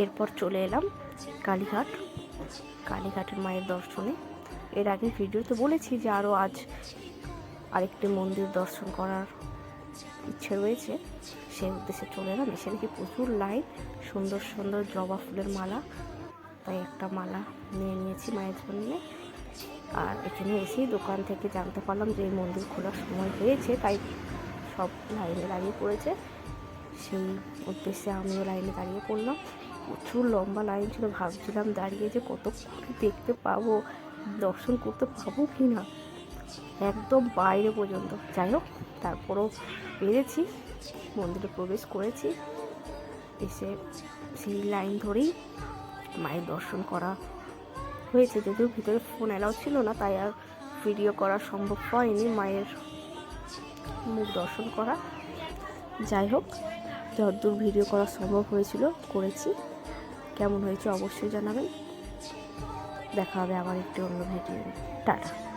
এরপর চলে এলাম কালীঘাটের মায়ের দর্শনে। এর আগে ভিডিওতে বলেছি যে আরও আজ আরেকটি মন্দির দর্শন করার ইচ্ছে রয়েছে, সেই উদ্দেশ্যে চলে এলাম। এসে দেখি প্রচুর লাইন, সুন্দর সুন্দর জবা ফুলের মালা, তাই একটা মালা নিয়ে নিয়েছি মায়ের জন্যে। আর এখানে এসেই দোকান থেকে জানতে পারলাম যে এই মন্দির খোলার সময় হয়েছে, তাই সব লাইনে দাঁড়িয়ে পড়েছে। সেই উদ্দেশ্যে আমিও লাইনে দাঁড়িয়ে পড়লাম। প্রচুর লম্বা লাইন ছিল, ভাবছিলাম দাঁড়িয়ে যে কতক্ষণ দেখতে পাবো, দর্শন করতে পাবো কি না, একদম বাইরে পর্যন্ত। যাই হোক, তারপরেও পেরেছি, মন্দিরে প্রবেশ করেছি। এসে সেই লাইন ধরেই মায়ের দর্শন করা হয়েছে, যদিও ভিতরে ফোন অ্যালাউ ছিল না, তাই আর ভিডিও করা সম্ভব হয়নি মায়ের মুখ দর্শন করা। যাই হোক, যতদূর ভিডিও করা সম্ভব হয়েছিল করেছি। কেমন হয়েছে অবশ্যই জানাবেন। দেখা হবে আবার একটি অন্য ভিডিও। টাটা।